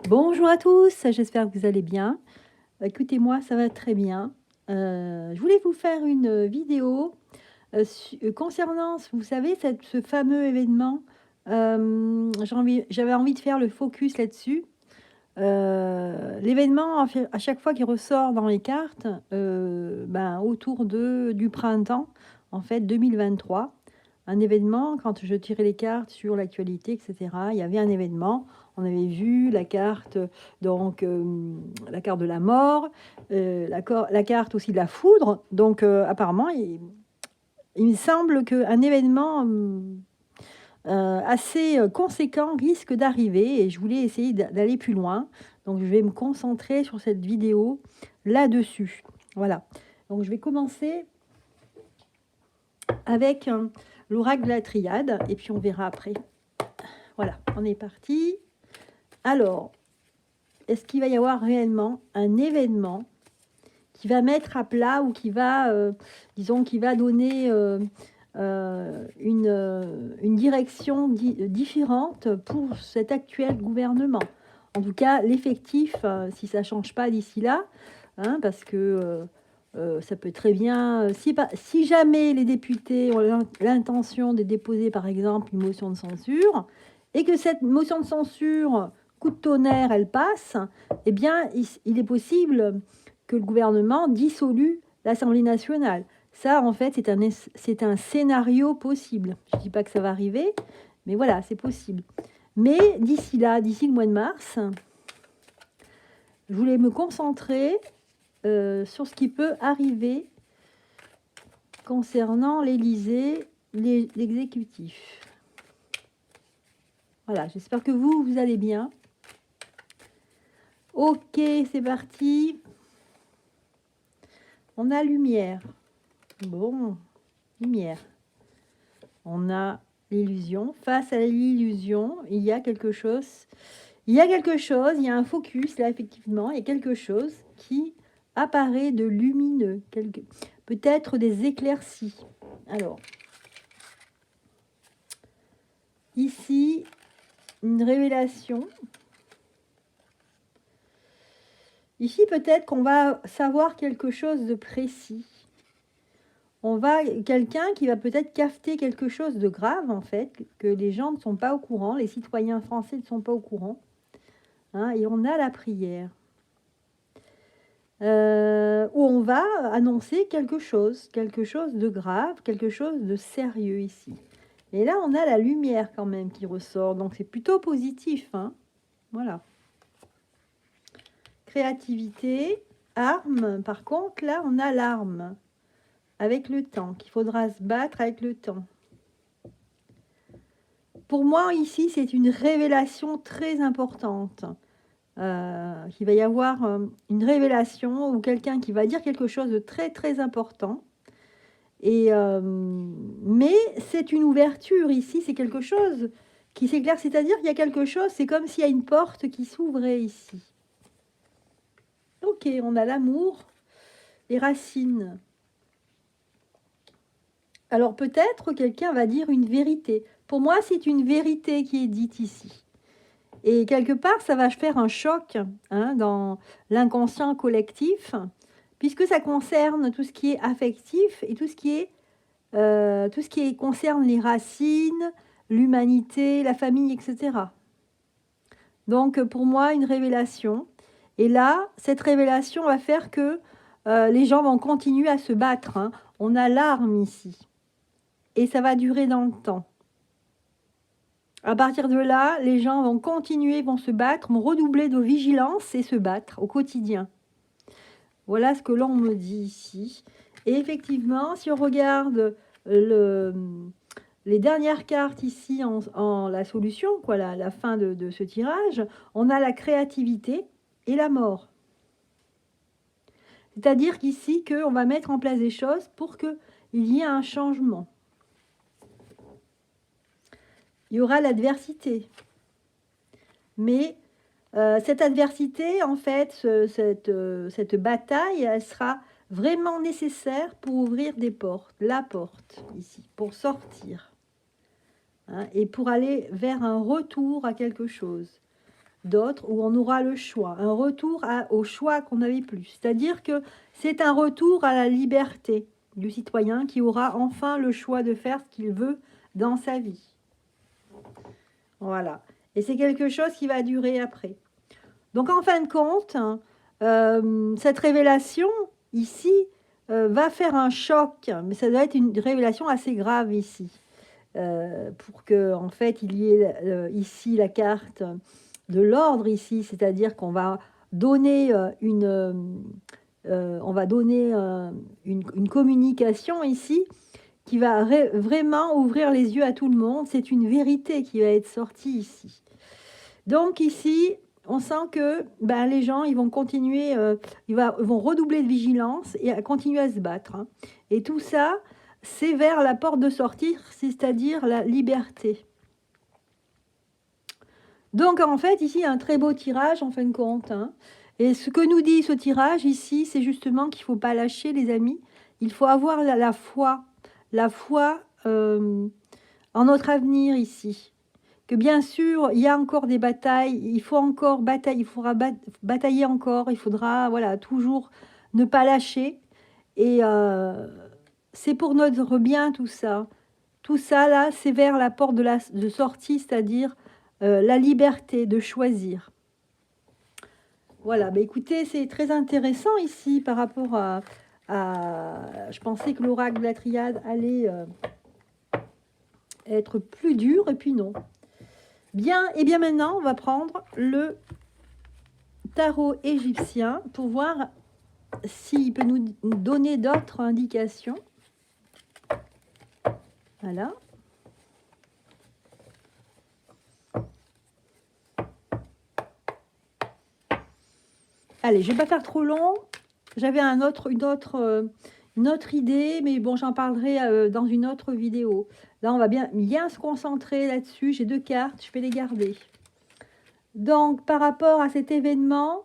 Bonjour à tous, j'espère que vous allez bien. Écoutez-moi, ça va très bien. Je voulais vous faire une vidéo concernant, vous savez, ce fameux événement. J'avais envie de faire le focus là-dessus. L'événement, en fait, à chaque fois qu'il ressort dans les cartes, autour du printemps, en fait, 2023. Un événement, quand je tirais les cartes sur l'actualité, etc., il y avait un événement. On avait vu la carte, donc la carte de la mort, la carte aussi de la foudre. Donc apparemment, il me semble qu'un événement assez conséquent risque d'arriver et je voulais essayer d'aller plus loin. Donc je vais me concentrer sur cette vidéo là-dessus. Voilà. Donc je vais commencer avec l'oracle de la triade et puis on verra après. Voilà, on est parti. Alors, est-ce qu'il va y avoir réellement un événement qui va mettre à plat ou qui va, disons, qui va donner une direction différente pour cet actuel gouvernement? En tout cas, l'effectif, si ça ne change pas d'ici là, hein, parce que ça peut très bien, si jamais les députés ont l'intention de déposer, par exemple, une motion de censure, et que cette motion de censure, coup de tonnerre, elle passe, eh bien, il est possible que le gouvernement dissolue l'Assemblée nationale. Ça, en fait, c'est un scénario possible. Je ne dis pas que ça va arriver, mais voilà, c'est possible. Mais d'ici là, d'ici le mois de mars, je voulais me concentrer sur ce qui peut arriver concernant l'Élysée, l'exécutif. Voilà, j'espère que vous allez bien. Ok, c'est parti. On a lumière. Bon, lumière. On a l'illusion. Face à l'illusion, il y a quelque chose. Il y a un focus là, effectivement. Il y a quelque chose qui apparaît de lumineux. Peut-être des éclaircies. Alors, ici, une révélation. Ici, peut-être qu'on va savoir quelque chose de précis. Quelqu'un qui va peut-être capter quelque chose de grave, en fait, que les gens ne sont pas au courant, les citoyens français ne sont pas au courant. Hein, et on a la prière. Où on va annoncer quelque chose de grave, quelque chose de sérieux ici. Et là, on a la lumière quand même qui ressort, donc c'est plutôt positif. Hein, voilà. Créativité, arme. Par contre, là, on a l'arme avec le temps, qu'il faudra se battre avec le temps. Pour moi, ici, c'est une révélation très importante. Il va y avoir une révélation ou quelqu'un qui va dire quelque chose de très, très important. Mais c'est une ouverture ici, c'est quelque chose qui s'éclaire. C'est-à-dire qu'il y a quelque chose, c'est comme s'il y a une porte qui s'ouvrait ici. Ok, on a l'amour, les racines. Alors peut-être quelqu'un va dire une vérité. Pour moi, c'est une vérité qui est dite ici. Et quelque part, ça va faire un choc dans l'inconscient collectif, puisque ça concerne tout ce qui est affectif et tout ce qui concerne les racines, l'humanité, la famille, etc. Donc pour moi, une révélation. Et là, cette révélation va faire que les gens vont continuer à se battre. Hein. On a l'arme ici. Et ça va durer dans le temps. À partir de là, les gens vont continuer, vont se battre, vont redoubler de vigilance et se battre au quotidien. Voilà ce que l'on me dit ici. Et effectivement, si on regarde les dernières cartes ici en la solution, la fin de ce tirage, on a la créativité et la mort. C'est-à-dire qu'ici, on va mettre en place des choses pour qu'il y ait un changement. Il y aura l'adversité. Mais cette adversité, en fait, cette bataille, elle sera vraiment nécessaire pour ouvrir des portes, la porte ici, pour sortir. Hein, et pour aller vers un retour à quelque chose. d'autres, où on aura le choix, un retour au choix qu'on n'avait plus. C'est-à-dire que c'est un retour à la liberté du citoyen qui aura enfin le choix de faire ce qu'il veut dans sa vie. Voilà. Et c'est quelque chose qui va durer après. Donc en fin de compte, cette révélation ici va faire un choc, mais ça doit être une révélation assez grave ici. Pour que en fait il y ait ici la carte de l'ordre ici, c'est-à-dire qu'on va donner une communication ici qui va vraiment ouvrir les yeux à tout le monde. C'est une vérité qui va être sortie ici. Donc ici, on sent que les gens, ils vont continuer, ils vont redoubler de vigilance et continuer à se battre. Hein. Et tout ça, c'est vers la porte de sortie, c'est-à-dire la liberté. Donc en fait, ici, il y a un très beau tirage en fin de compte. Hein. Et ce que nous dit ce tirage ici, c'est justement qu'il ne faut pas lâcher, les amis. Il faut avoir la foi en notre avenir ici. Que bien sûr, il y a encore des batailles, il faut encore batailler, il faudra batailler encore, il faudra toujours ne pas lâcher. Et c'est pour notre bien tout ça. Tout ça, là, c'est vers la porte de sortie, c'est-à-dire la liberté de choisir. Voilà, écoutez, c'est très intéressant ici par rapport à je pensais que l'oracle de la triade allait être plus dur, et puis non. Bien, et bien maintenant, on va prendre le tarot égyptien pour voir s'il peut nous donner d'autres indications. Voilà. Allez, je ne vais pas faire trop long. J'avais une autre idée, mais bon, j'en parlerai dans une autre vidéo. Là, on va bien se concentrer là-dessus. J'ai 2 cartes, je vais les garder. Donc, par rapport à cet événement,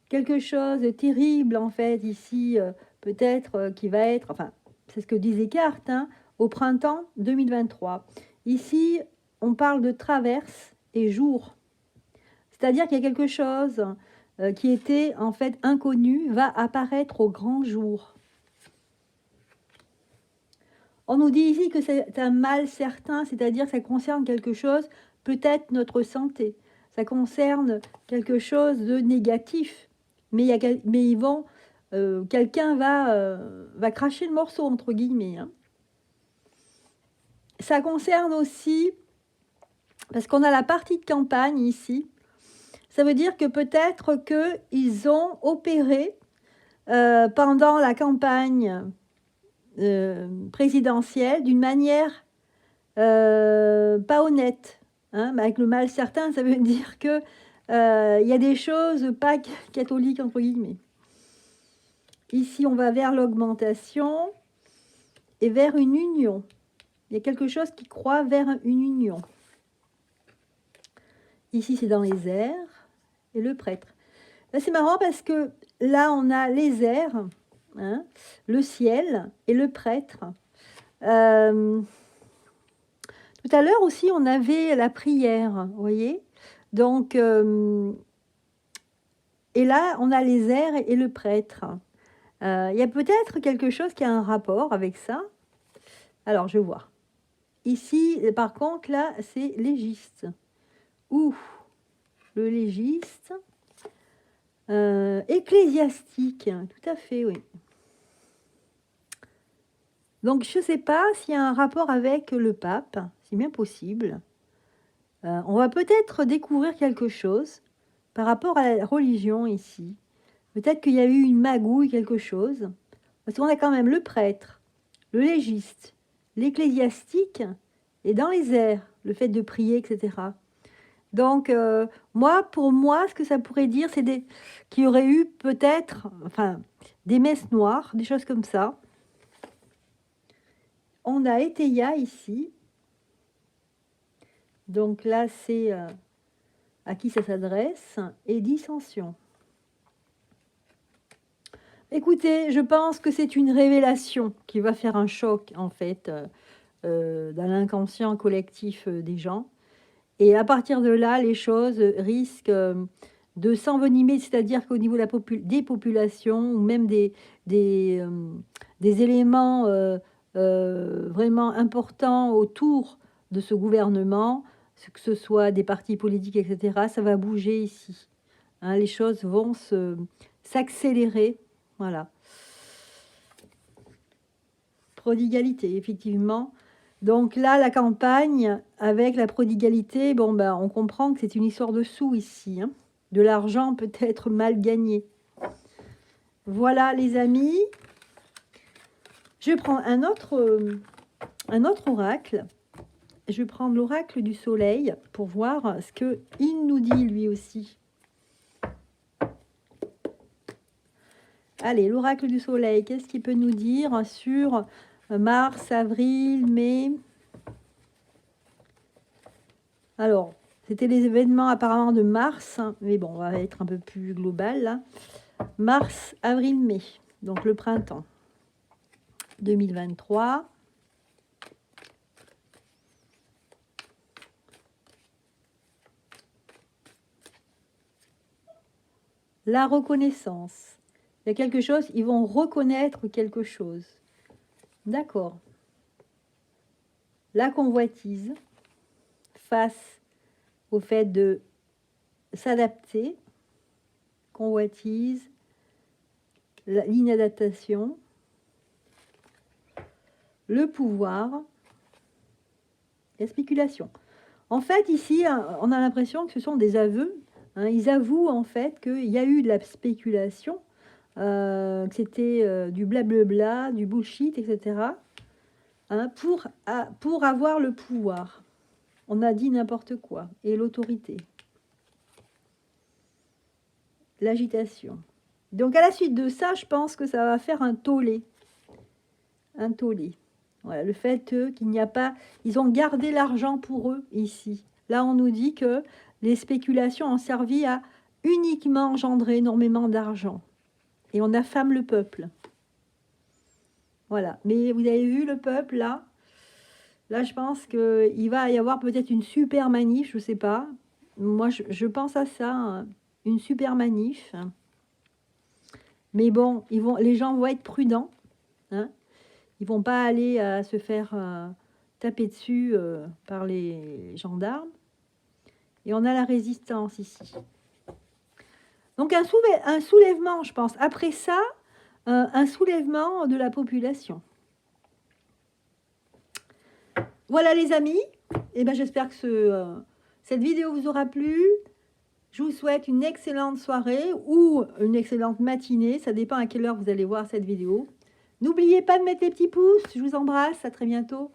quelque chose de terrible, en fait, ici, peut-être qui va être, enfin, c'est ce que disent les cartes, hein, au printemps 2023. Ici, on parle de traverse et jour. C'est-à-dire qu'il y a quelque chose qui était, en fait, inconnu, va apparaître au grand jour. On nous dit ici que c'est un mal certain, c'est-à-dire que ça concerne quelque chose, peut-être notre santé. Ça concerne quelque chose de négatif. Mais ils vont, quelqu'un va cracher le morceau, entre guillemets. Hein. Ça concerne aussi, parce qu'on a la partie de campagne ici, ça veut dire que peut-être qu'ils ont opéré pendant la campagne présidentielle d'une manière pas honnête. Hein, avec le mal certain, ça veut dire que y a des choses pas catholiques, entre guillemets. Ici, on va vers l'augmentation et vers une union. Il y a quelque chose qui croit vers une union. Ici, c'est dans les airs et le prêtre. Là, c'est marrant parce que là, on a les airs, hein, le ciel et le prêtre. Tout à l'heure aussi, on avait la prière, vous voyez. Donc, et là, on a les airs et le prêtre. Il y a peut-être quelque chose qui a un rapport avec ça. Alors, je vois. Ici, par contre, là, c'est légiste. Ou le légiste. Ecclésiastique, tout à fait, oui. Donc, je ne sais pas s'il y a un rapport avec le pape, c'est bien possible. On va peut-être découvrir quelque chose par rapport à la religion ici. Peut-être qu'il y a eu une magouille, quelque chose. Parce qu'on a quand même le prêtre, le légiste, l'ecclésiastique, et dans les airs, le fait de prier, etc. Donc, pour moi, ce que ça pourrait dire, c'est qu'il y aurait eu peut-être, des messes noires, des choses comme ça. On a Eteia ici. Donc là, c'est à qui ça s'adresse. Et dissension. Écoutez, je pense que c'est une révélation qui va faire un choc, en fait, dans l'inconscient collectif des gens. Et à partir de là, les choses risquent de s'envenimer, c'est-à-dire qu'au niveau de des populations, ou même des éléments vraiment importants autour de ce gouvernement, que ce soit des partis politiques, etc., ça va bouger ici. Hein, les choses vont s'accélérer. Voilà. Prodigalité, effectivement. Donc là, la campagne, avec la prodigalité, bon, ben, on comprend que c'est une histoire de sous ici. Hein. De l'argent peut-être mal gagné. Voilà, les amis. Je prends un autre oracle. Je vais prendre l'oracle du soleil pour voir ce qu'il nous dit lui aussi. Allez, l'oracle du soleil, qu'est-ce qu'il peut nous dire sur mars, avril, mai? Alors, c'était les événements apparemment de mars, hein, mais bon, on va être un peu plus global là. Mars, avril, mai, donc le printemps 2023. La reconnaissance. Il y a quelque chose, ils vont reconnaître quelque chose. D'accord. La convoitise face au fait de s'adapter. Convoitise, l'inadaptation, le pouvoir, la spéculation. En fait, ici, on a l'impression que ce sont des aveux. Hein, ils avouent en fait qu'il y a eu de la spéculation, que c'était du blablabla, du bullshit, etc. Hein, pour avoir le pouvoir. On a dit n'importe quoi. Et l'autorité. L'agitation. Donc à la suite de ça, je pense que ça va faire un tollé. Un tollé. Voilà, le fait qu'il n'y a pas... Ils ont gardé l'argent pour eux ici. Là, on nous dit que les spéculations ont servi à uniquement engendrer énormément d'argent. Et on affame le peuple. Voilà. Mais vous avez vu le peuple, là? Là, je pense qu'il va y avoir peut-être une super manif, je ne sais pas. Moi, je pense à ça, hein, une super manif. Mais bon, les gens vont être prudents. Hein. Ils vont pas aller se faire taper dessus par les gendarmes. Et on a la résistance ici. Donc un soulèvement, je pense. Après ça, un soulèvement de la population. Voilà les amis. Et ben, j'espère que cette vidéo vous aura plu. Je vous souhaite une excellente soirée ou une excellente matinée. Ça dépend à quelle heure vous allez voir cette vidéo. N'oubliez pas de mettre les petits pouces. Je vous embrasse. À très bientôt.